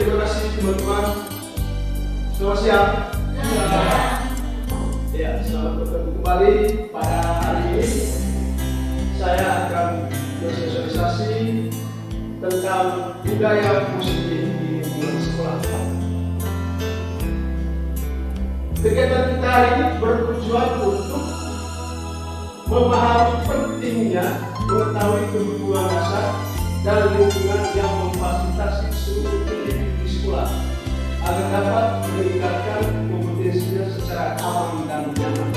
terima kasih teman-teman. Selamat siang. Ya, selamat bertemu kembali pada hari ini. Saya akan bersosialisasi tentang budaya positif di lingkungan sekolah. Kegiatan kita hari ini bertujuan untuk memahami pentingnya mengetahui kebutuhan dasar dan lingkungan yang memfasilitasi seluruh pendidik di sekolah agar dapat meningkatkan kompetensinya secara aman dan nyaman.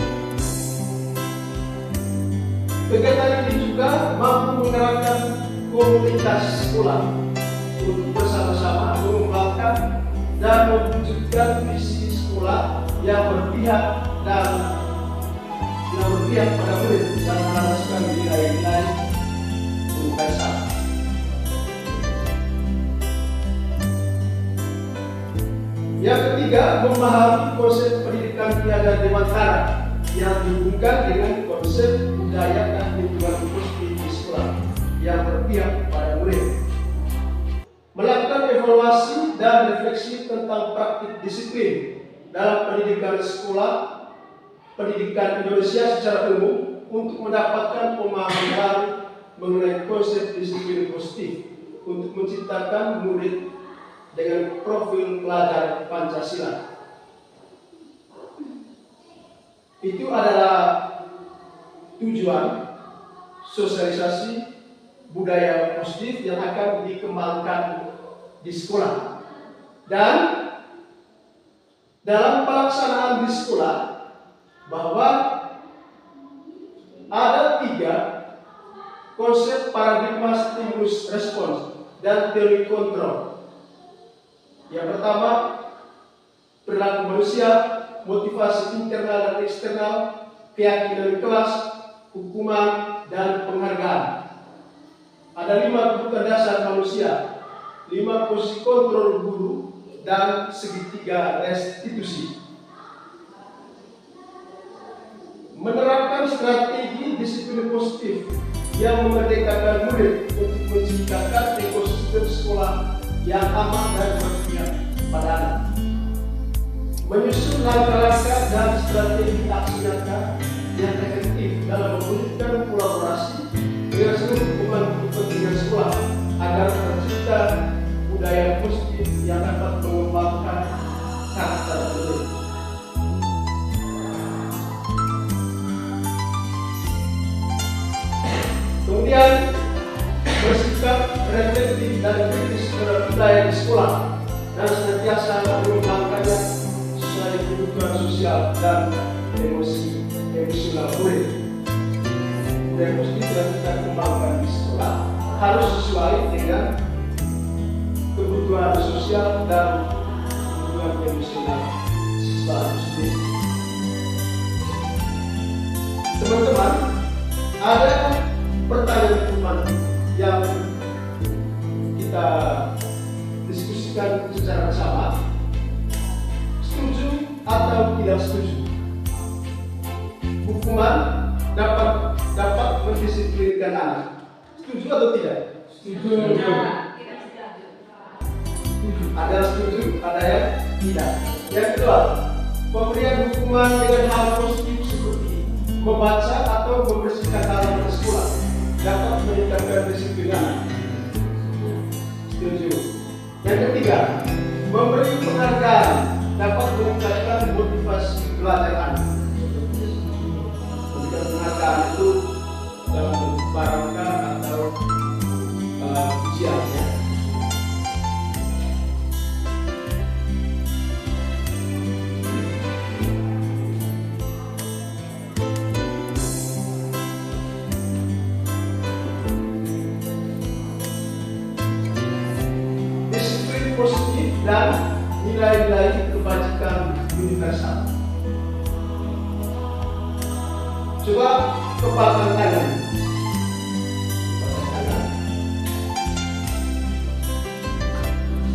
Kegiatan ini juga mampu menggerakkan komunitas sekolah untuk bersama-sama mengembangkan dan mewujudkan visi sekolah yang berpihak pada murid dan meneruskan nilai-nilai universal. Yang ketiga, memahami konsep pendidikan tiada dewantara yang dihubungkan dengan konsep budaya dan lingkungan positif di sekolah yang berpihak pada murid. Melakukan evaluasi dan refleksi tentang praktik disiplin dalam pendidikan sekolah, pendidikan Indonesia secara umum untuk mendapatkan pemahaman baru mengenai konsep disiplin positif untuk menciptakan murid dengan profil pelajar Pancasila. Itu adalah tujuan sosialisasi budaya positif yang akan dikembangkan di sekolah. Dan dalam pelaksanaan di sekolah bahwa ada 3 konsep paradigma stimulus respons dan teori kontrol. Yang pertama, perilaku manusia, motivasi internal dan eksternal, keyakinan kelas, hukuman, dan penghargaan. Ada 5 kebutuhan dasar manusia, 5 posisi kontrol guru, dan segitiga restitusi. Menerapkan strategi disiplin positif yang memerdekakan murid untuk menciptakan ekosistem sekolah yang aman dan berpihak pada anak. Menyusun langkah-langkah dan strategi aksi nyata yang efektif dalam mewujudkan kolaborasi dengan seluruh pemangku kepentingan sekolah agar tercipta budaya positif yang dapat mengembangkan karakter murid. Kemudian bersikap reflektif dan kritis terhadap budaya di sekolah dan senantiasa mengembangkannya sesuai kebutuhan sosial dan emosional murid. Budaya positif yang kita kembangkan di sekolah harus sesuai dengan kebutuhan sosial dan kebutuhan emosional siswa sendiri. Teman-teman, ada pertanyaan yang kita diskusikan secara bersama. Setuju atau tidak setuju? Hukuman dapat mendisiplinkan anak. Setuju atau tidak? Setuju. Ada yang setuju, ada yang tidak. Yang kedua, pemberian hukuman dengan hal positif seperti membaca atau membersihkan halaman sekolah dapat meningkatkan disiplin anak. Setuju. Yang ketiga, memberi penghargaan dapat meningkatkan motivasi belajar anak. Memberikan penghargaan itu dalam bentuk barangkah atau pujian. Positif dan nilai-nilai kebajikan universal. Coba kepalkan tangan.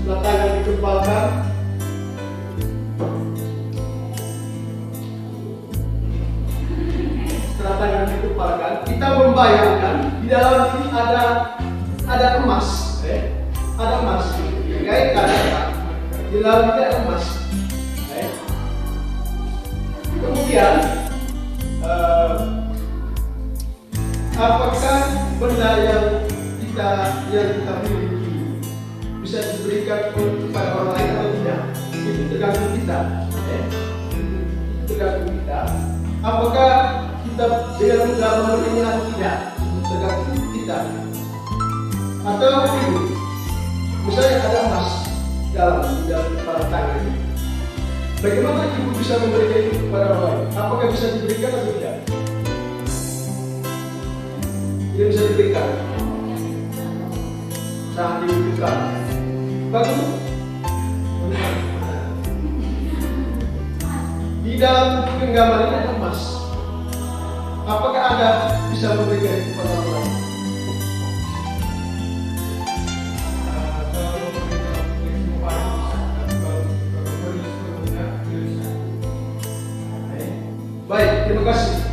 Setelah tangan dikepalkan, kita membayangkan di dalam ini ada emas, ada emas dikaitkan melalui tidak emas. Kemudian apakah benda yang kita miliki bisa diberikan kepada orang lain atau tidak? Itu tergantung kita. Itu tergantung kita. Apakah kita dengan mudah menerima atau tidak? Itu tergantung kita. Atau ini, misalnya ada emas dalam kepala tangan ini. Bagaimana ibu bisa memberikan itu kepada orang lain? Apakah bisa diberikan atau tidak? Tidak bisa diberikan. Sangat dibutuhkan. Bagus. Di dalam genggaman ini ada emas. Apakah Anda bisa memberikan itu kepada orang lain? Baik, terima kasih.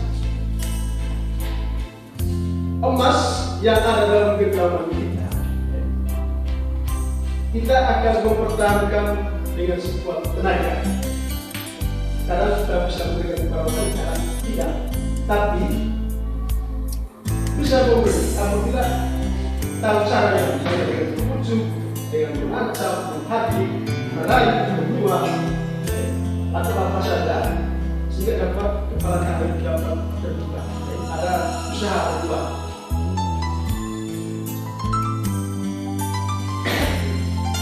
Emas yang ada dalam genggaman kita akan mempertahankan dengan sebuah tenaga. Karena sudah bisa memberikan kepada orang lain, tidak. Tapi bisa memberi apabila tahu caranya, misalnya dengan berpujuk, dengan mengancam, menghati, meraih, berjuang, atau apa saja, sehingga dapat kepala tangan dapat terbuka. Ada usaha berjuang.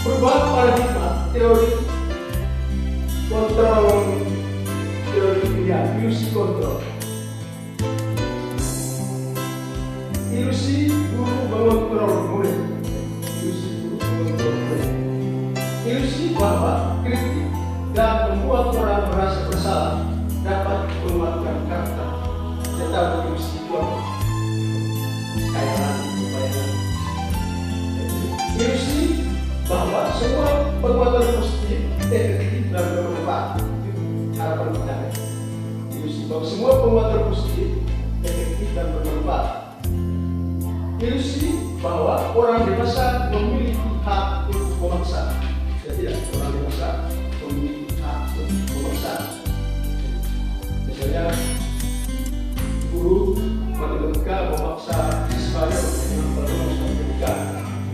Perubahan paradigma teori kontrol ilusi kontrol. Ilusi guru mengontrol murid. Ilusi bahwa kritik dan membuat orang merasa bersalah dapat menguatkan karakter. Tetapi ilusi itu kayaan kebayangan. Ilusi bahwa semua perbuatan positif efektif dan bermanfaat. Harapan kita. Ilusi bahwa semua perbuatan positif efektif dan bermanfaat. Ilusi bahwa orang dewasa memiliki hak untuk memaksa. Jadi orang dewasa memiliki hak untuk memaksa. Misalnya guru matematika memaksa siswanya dengan perluan matematika.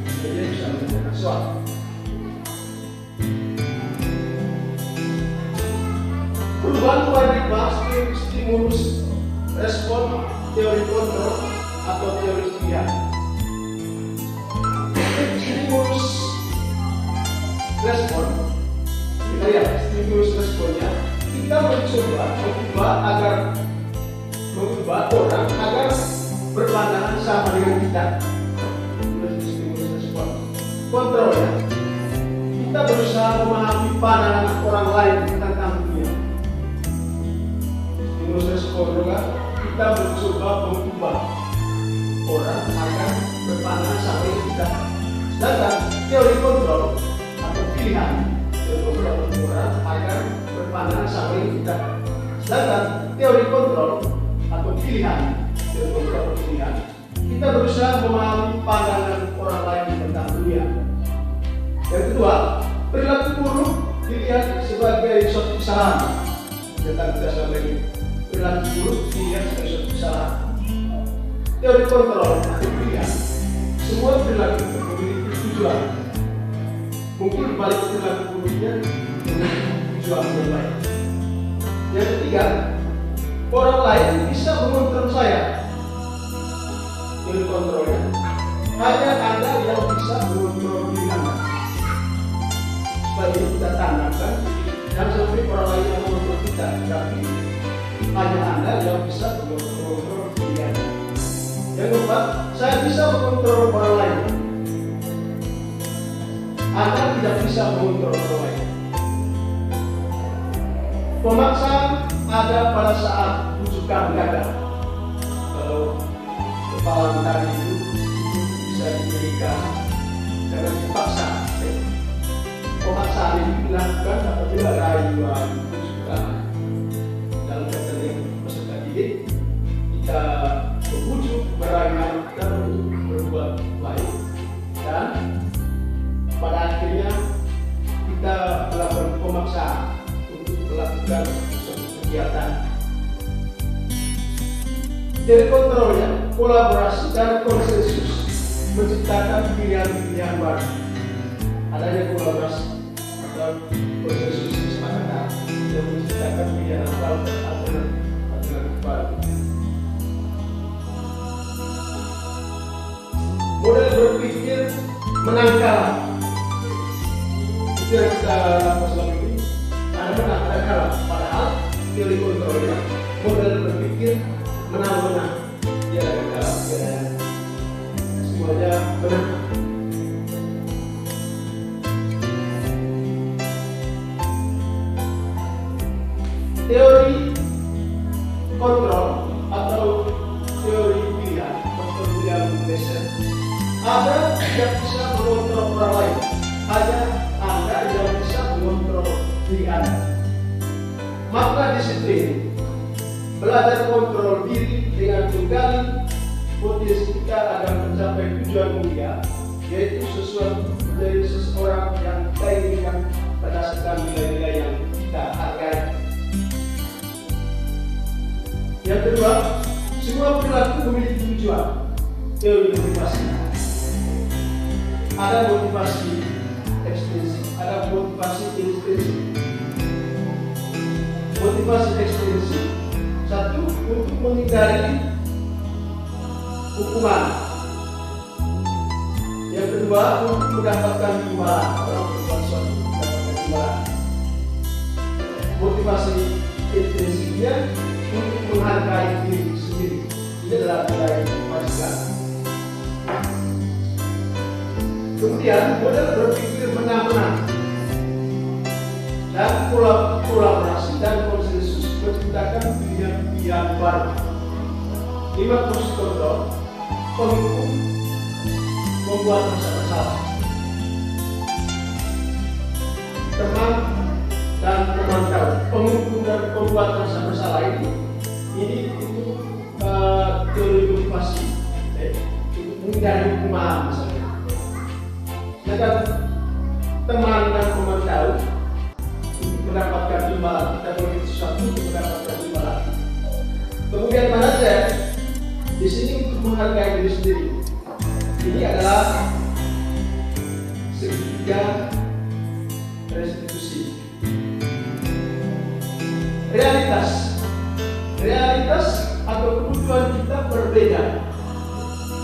Jadi dia bisa mengerjakan soal. Perubahan paradigma stimulus respon teori kontrol atau teori pilihan. Stimulus respon, kita lihat stimulus responnya. Kita mencoba mengubah orang agar berpandangan sama dengan kita. Stimulus respon. Kontrolnya, kita berusaha memahami pandangan orang lain tentang dunia. Stimulus respon juga, kita mencoba mengubah orang agar berpandangan sama dengan kita. Sedangkan teori kontrol atau pilihan, teori kontrol orang agar berpandangan sama dengan kita. Sedangkan teori kontrol atau pilihan, teori kontrol atau pilihan, kita berusaha memahami pandangan orang lain tentang dunia. Yang kedua, perilaku buruk dilihat sebagai suatu kesalahan. Tentang kita selama ini, perilaku buruk dilihat sebagai suatu kesalahan. Teori kontrol atau pilihan, semua perilaku memiliki tujuan. Mungkin balik perilaku buruknya memiliki tujuan yang baik. Yang ketiga, orang lain bisa mengontrol saya. Teori kontrolnya, hanya Anda yang bisa mengontrol diri Anda. Supaya kita tanamkan, jangan sampai orang lain yang mengontrol kita, tapi hanya Anda yang bisa mengontrol diri Anda. Yang keempat, saya bisa mengontrol orang lain. Anda tidak bisa mengontrol orang lain. Pemaksaan ada pada saat rujukan gagal. Kalau kepala tadi itu bisa diberikan dengan dipaksa. Pemaksaan ini dilakukan apabila rayuan rujukan dalam kategori peserta didik kita membujuk, merayu dan untuk berbuat baik, dan pada akhirnya kita pemaksaan untuk melakukan suatu kegiatan. Dari kontrolnya, kolaborasi dan konsensus menciptakan pilihan-pilihan baru. Adanya kolaborasi atau konsensus kesepakatan yang menciptakan pilihan alternatif baru. Model berpikir menang kalah. Itu yang kita lakukan selama ini. Ada menang, ada kalah. Padahal teori kontrolnya model berpikir menang-menang. Dia ada kalah, dia ada semuanya menang. Teori kontrol atau teori pilihan atau pilihan besar. Ada yang bisa mengontrol orang lain, hanya Anda yang bisa mengontrol diri Anda. Makna disiplin, belajar kontrol diri dengan menggali potensi kita agar mencapai tujuan mulia, yaitu sesuatu dari seseorang yang kita inginkan berdasarkan nilai-nilai yang kita hargai. Yang kedua, semua perilaku memiliki tujuan. Teori motivasi. Ada motivasi ekstrinsik, ada motivasi intrinsik. Motivasi ekstrinsik, satu, untuk menghindari hukuman. Yang kedua, untuk mendapatkan imbalan. Orang berbuat sesuatu mendapatkan imbalan. Motivasi intrinsiknya untuk menghargai diri sendiri. Ini adalah nilai kewajiban. Kemudian model berpikir menang-menang dan kolaborasi dan konsensus menciptakan pilihan-pilihan baru. 5 fungsi kontrol: penghukum, membuat rasa bersalah, teman dan memantau. Penghukum dan pembuat rasa bersalah ini untuk teori motivasi untuk menghindari hukuman misalnya. Sedangkan teman dan memantau untuk mendapatkan imbalan, kita melakukan sesuatu untuk mendapatkan imbalan. Kemudian manajer di sini untuk menghargai diri sendiri. Ini adalah segitiga restitusi. Realitas atau kebutuhan kita berbeda.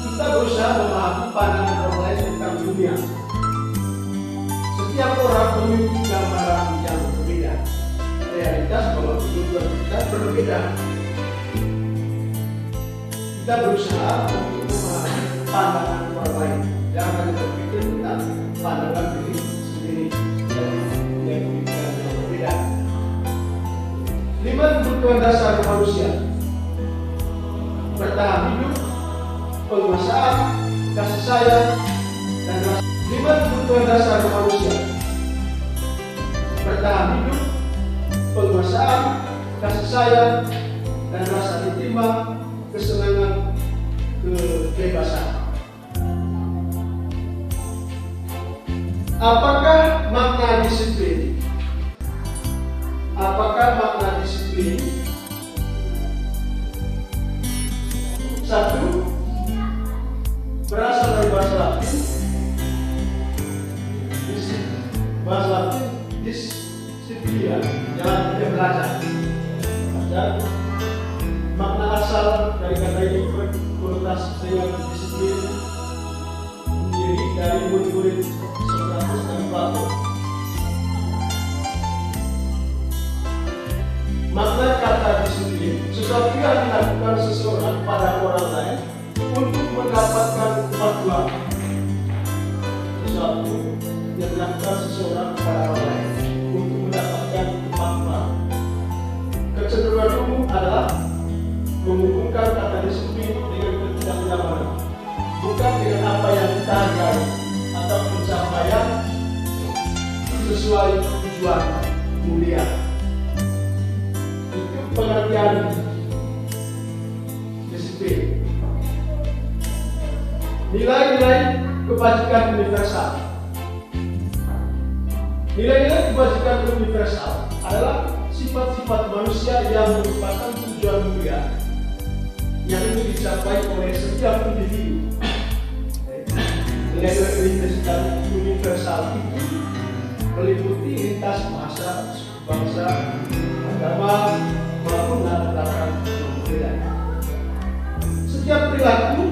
Kita berusaha memahami pandangan orang lain tentang dunia. Setiap orang memiliki gambaran yang berbeda. Realitas bahwa kebutuhan kita berbeda. Kita berusaha untuk memahami pandangan orang lain. Jangan hanya berpikir tentang pandangan diri sendiri dan punya pemikiran yang berbeda. 5 kebutuhan dasar manusia: bertahan hidup, penguasaan, kasih sayang, dan rasa. 5 kebutuhan dasar manusia: bertahan hidup, penguasaan, kasih sayang, dan rasa diterima, kesenangan, kebebasan. Apakah makna disiplin? Apakah makna disiplin? 1. Berasal dari bahasa Latin. Bahasa Latin disciplina, jalan kita belajar. Dan makna asal dari kata ini berkonotasi dengan disiplin diri dari murid-murid Sokrates dan Plato. Makna kata disiplin: sesuatu yang dilakukan seseorang pada orang lain untuk mendapatkan kemajuan. Sesuatu yang dilakukan seseorang pada orang lain untuk mendapatkan kemajuan. Kecenderungan umum adalah menghubungkan kata disiplin dengan ketidaknyamanan, bukan dengan apa yang kita hargai atau pencapaian sesuai tujuan mulia. Itu pengertian disiplin. Nilai-nilai kebajikan universal. Nilai-nilai kebajikan universal adalah sifat-sifat manusia yang merupakan tujuan mulia yang ingin dicapai oleh setiap individu. Nilai-nilai universal itu meliputi lintas bahasa, bangsa, agama, maupun latar belakang yang berbeda. Setiap perilaku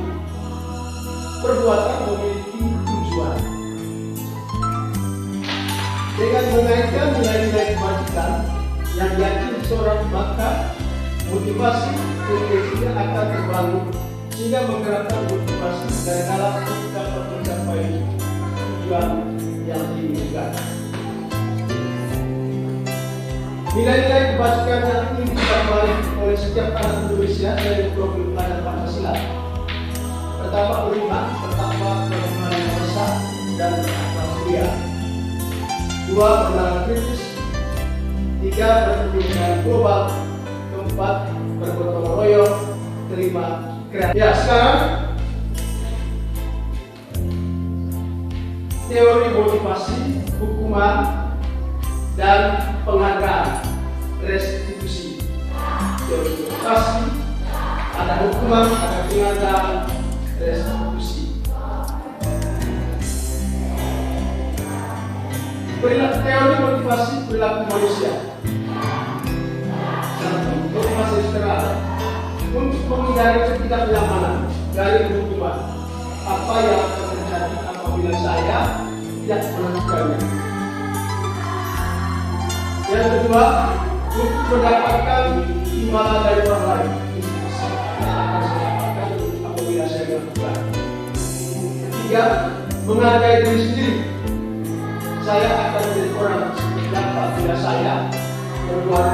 perbuatan memiliki tujuan. Dengan mengaitkan nilai-nilai kebajikan yang yakin seorang, maka motivasi refleksinya akan terbangun sehingga menggerakkan motivasi dari dalam dapat mencapai tujuan yang diinginkan. Nilai-nilai kebajikan yang ingin dicapai oleh setiap anak Indonesia dari profil pelajar Pancasila. Pertama, beriman, pertama, pengembangan bangsa dan berakhlak mulia. Dua, bernalar kritis. Tiga, berkepentingan global. Keempat, bergotong royong. Kelima, kreatif. Ya, sekarang teori motivasi, hukuman, dan penghargaan, restitusi. Teori motivasi, ada hukuman, ada penghargaan, restitusi. Teori motivasi perilaku manusia. Satu, motivasi eksternal untuk menghindari ketidaknyamanan dari hukuman. Apa yang akan terjadi apabila saya tidak melakukannya? Yang kedua, untuk mendapatkan imbalan dari orang lain. Yang akan saya dapatkan apabila saya melakukan. Ketiga, menghargai diri sendiri. Saya akan menjadi orang seperti apa bila saya berbuat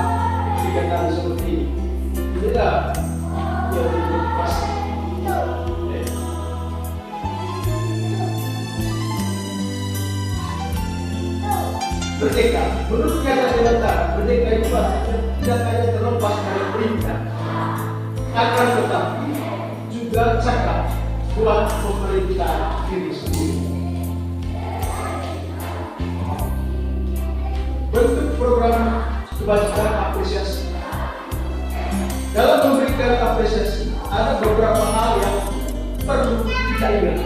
kegiatan seperti ini. Inilah yang dimotivasi. Merdeka, menurut Piagam Dewata, merdeka itu tidak hanya terlepas dari perintah, akan tetapi juga cakap buat pemerintah diri sendiri. Bentuk program kebajikan apresiasi. Dalam memberikan apresiasi, ada beberapa hal yang perlu kita ingat.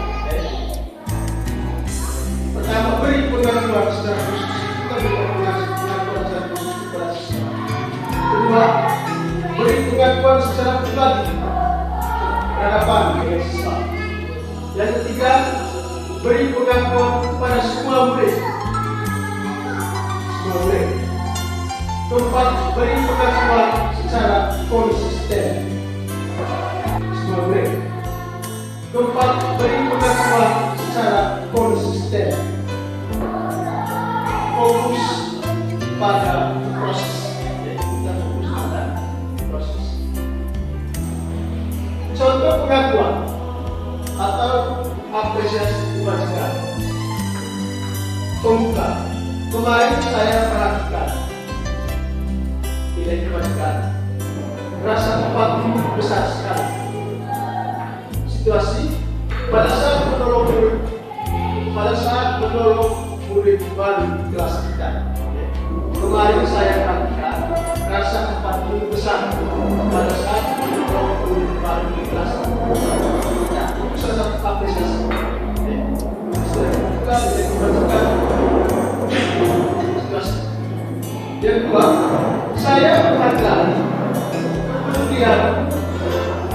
Pertama, beri pengakuan secara khusus. Kita berikan pengakuan secara khusus kepada siswa. Kedua, beri pengakuan secara pribadi berhadapan dengan siswa. Yang ketiga, beri pengakuan kepada semua murid. Keempat, beri pengakuan secara konsisten. Semua murid. Keempat, beri pengakuan secara konsisten. Fokus pada proses. Kita fokus pada proses. Contoh pengakuan atau apresiasi kebajikan. Pembuka. Kemarin saya perhatikan nilai kebajikan. Rasa empati besar sekali. Situasi pada saat menolong murid baru di kelas kita. Kemarin saya perhatikan rasa empati besar pada saat menolong murid baru di kelas kita. Itu salah satu apresiasi. Kita kebajikan. Yang kedua, saya menghargai kemudian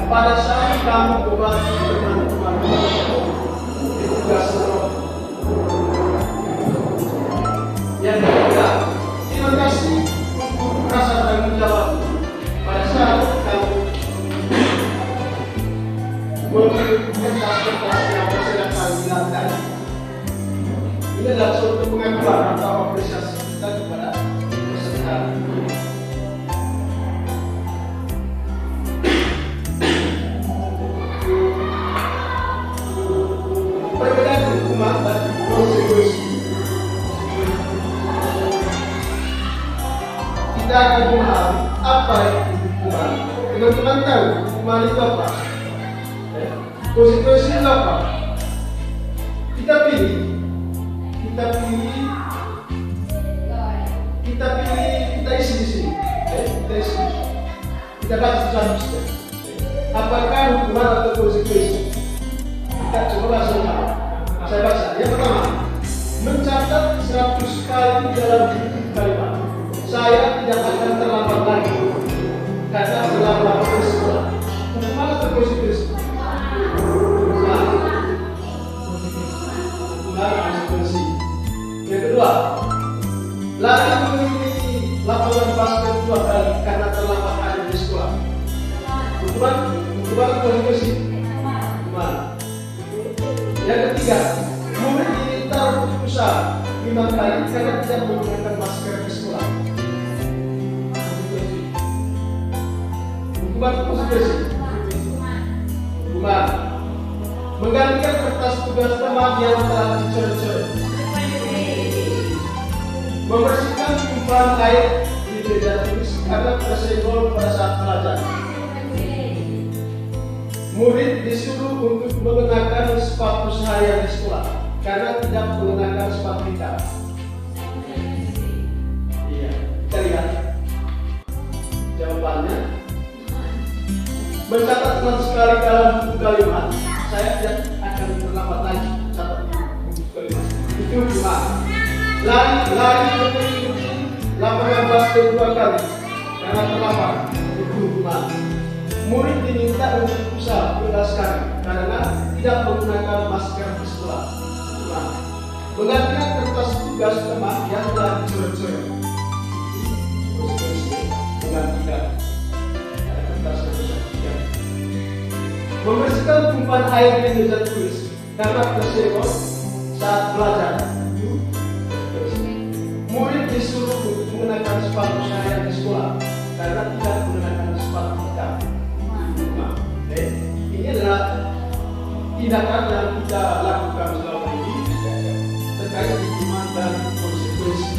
pada saat kamu berbagi teman-teman di tugas sekolah. Yang ketiga, terima kasih untuk rasa tanggung jawab pada saat kamu mengikuti kertas yang sedang kami lakukan. Ini adalah suatu pengakuan atau apresiasi kita kepada peserta. Perbedaan hukuman dan konsekuensi. Kita akan memahami apa itu hukuman. Teman-teman tahu hukuman itu apa? Konsekuensi itu apa? Kita pilih Kita baca selanjutnya. Apakah hukuman atau konsekuensi? Kita coba langsung. Saya baca. Yang pertama, mencatat 100 kali dalam buku kalimat. Saya tidak akan terlambat lagi karena terlambat ke sekolah. Hukuman atau konsekuensi? Hukuman konsekuensi. Yang kedua, lari mengelilingi lapangan basket 2 kali karena terlambat hadir di sekolah. Hukuman konsekuensi. Hukuman. Yang ketiga, murid diminta untuk puasa 5 kali karena tidak menggunakan masker di sekolah. Hukuman konsekuensi. Hukuman. Menggantikan kertas tugas teman yang telah dicoret-coret. Membersihkan tumpahan air di meja tulis karena tersenggol pada saat belajar. Murid disuruh untuk mengenakan sepatu seharian di sekolah karena tidak mengenakan sepatu hitam. Iya, kita lihat jawabannya. Mencatat 100 sekali dalam buku kalimat. Saya tidak akan terlambat lagi catat buku kalimat. Itu hukuman. Lari mengelilingi lapangan basket 2 kali karena terlambat. Itu hukuman. Murid diminta untuk puasa 12 kali karena tidak menggunakan masker di sekolah. Hukuman. Menggantikan kertas tugas teman yang telah dicoret-coret. Menggantikan kertas tugas. Membersihkan tumpahan air di meja tulis karena tersenggol saat belajar. Murid disuruh untuk mengenakan sepatu seharian di sekolah karena tidak menggunakan sepatu hitam. Ini adalah tindakan yang kita lakukan selama ini terkait hukuman dan konsekuensi.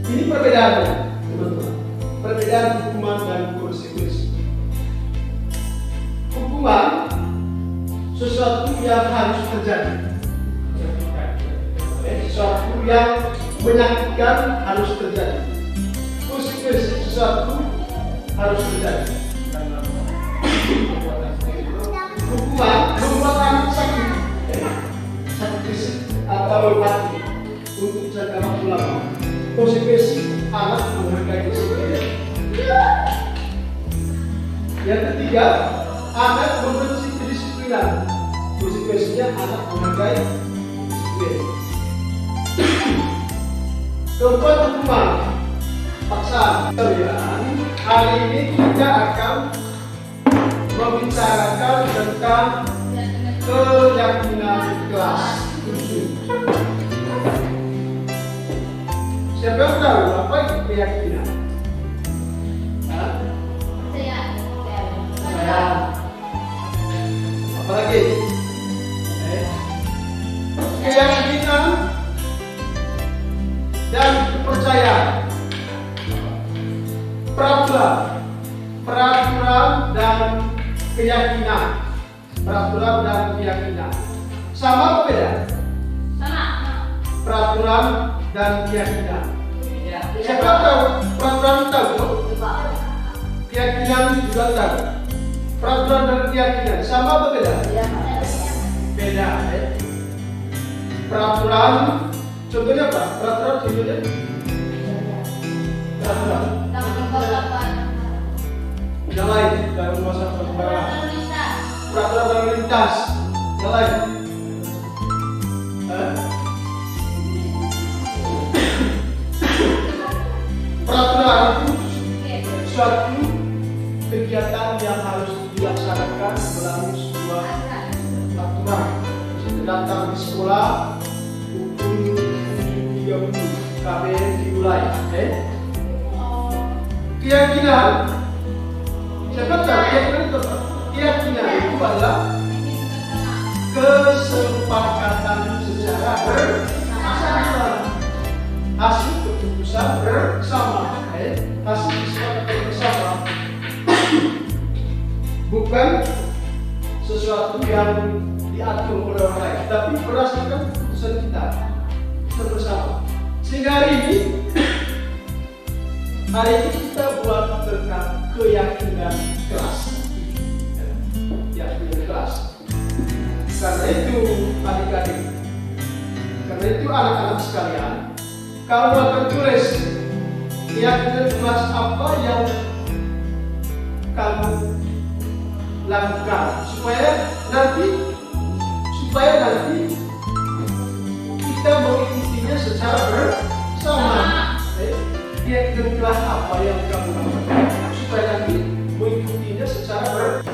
Ini perbedaannya, teman-teman. Perbedaan hukuman dan konsekuensi. Hukuman sesuatu yang harus terjadi. Sesuatu yang menyakitkan harus terjadi. Konsekuensi sesuatu harus terjadi. Hukuman membuat anak sakit fisik atau mati untuk jangka waktu lama. Konsekuensi anak menghargai disiplin. Yang ketiga, anak membenci kedisiplinan. Konsekuensinya anak menghargai disiplin. Keempat, hukuman paksaan. Hari ini kita akan membicarakan tentang keyakinan kelas 7. Siapa yang tahu apa itu keyakinan? Saya. Apa lagi? Keyakinan dan kepercayaan. Peraturan dan keyakinan. Peraturan dan keyakinan. Sama apa beda? Sama. Peraturan dan keyakinan. Siapa tahu? Peraturan tahu? Keyakinan juga tahu. Peraturan dan keyakinan sama apa beda? Beda. Peraturan, contohnya apa? Peraturan contohnya? Peraturan. Yang lain dalam masa perkembangan. Peraturan lalu lintas. Yang lain. Peraturan itu suatu kegiatan yang harus dilaksanakan melalui sebuah aturan. Datang di sekolah pukul 7.30 KBM dimulai. Keyakinan, siapa tahu keyakinan itu apa? Keyakinan itu adalah kesepakatan secara bersama, hasil keputusan bersama, hasil kesepakatan bersama, bukan sesuatu yang diatur oleh orang lain, tapi berdasarkan keputusan kita bersama. Sehingga hari ini kita buat tentang keyakinan kelas. Keyakinan kelas. Karena itu adik-adik, karena itu anak-anak sekalian, kamu akan tulis keyakinan kelas apa yang kamu lakukan supaya nanti kita mengikutinya secara bersama. Keyakinan kelas apa yang kamu lakukan supaya nanti mengikutinya secara bersama.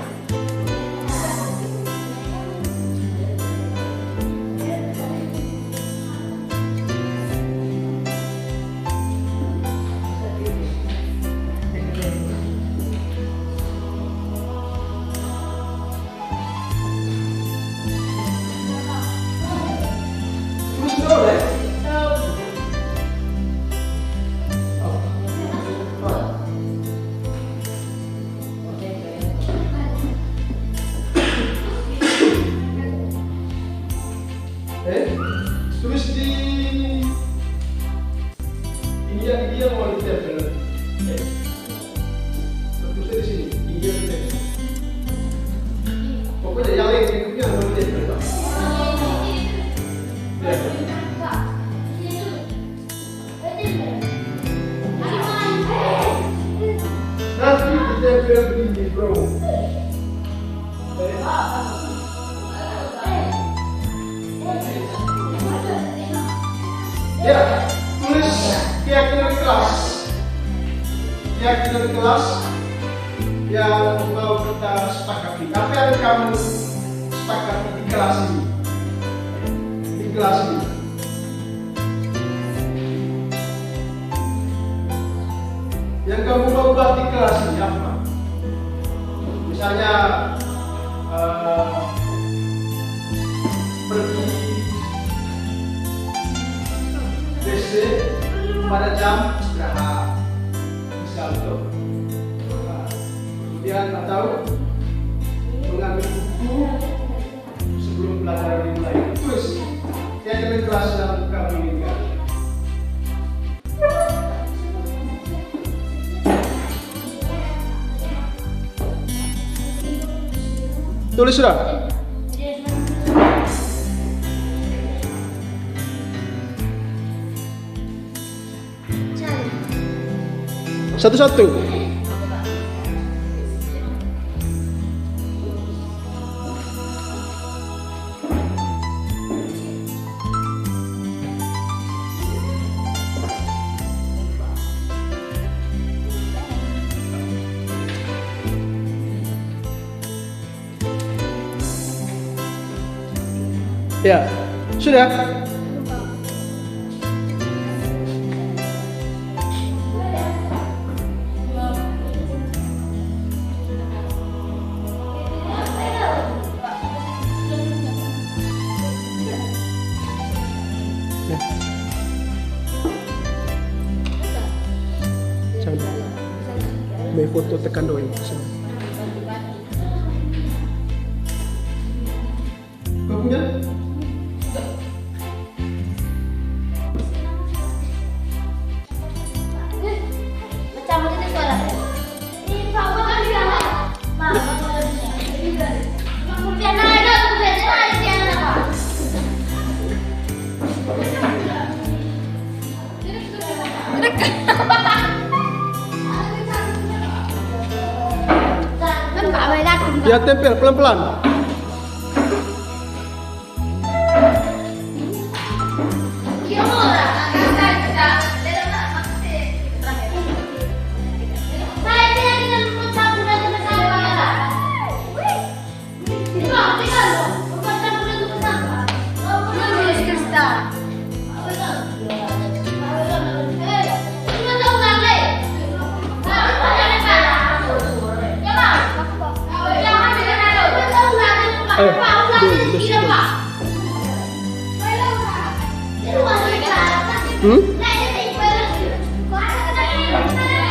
Terus di India mau ditempel. Terus di sini India ditempel. Pokoknya yang lain berikutnya mau ditempel, Pak. Nanti ditempel begini, bro. Ya, tulis keyakinan kelas yang mau kita sepakati. Apa yang kamu sepakati di kelas ini? Yang kamu mau buat di kelas ini apa? Misalnya pergi WC pada jam istirahat, misal itu. Kemudian atau mengambil buku sebelum pelajaran dimulai. Terus keyakinan kelas yang kamu inginkan. Tulis sudah. Satu-satu. Ya, sudah. May foto tekan doang. Kau punya? Macam mana ni suara? Ini bawa kan dia. Mama bawa dia. Kemudian ada dia apa? Ya, tempel pelan-pelan.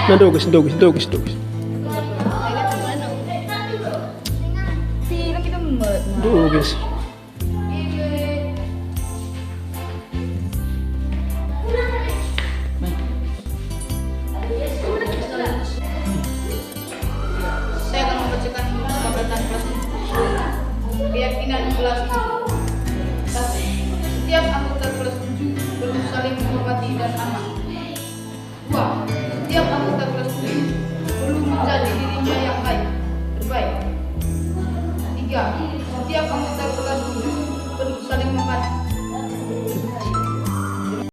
Dogis. Dogis. Dua, setiap anggota kelas ini perlu menjadi dirinya yang terbaik. Tiga, setiap anggota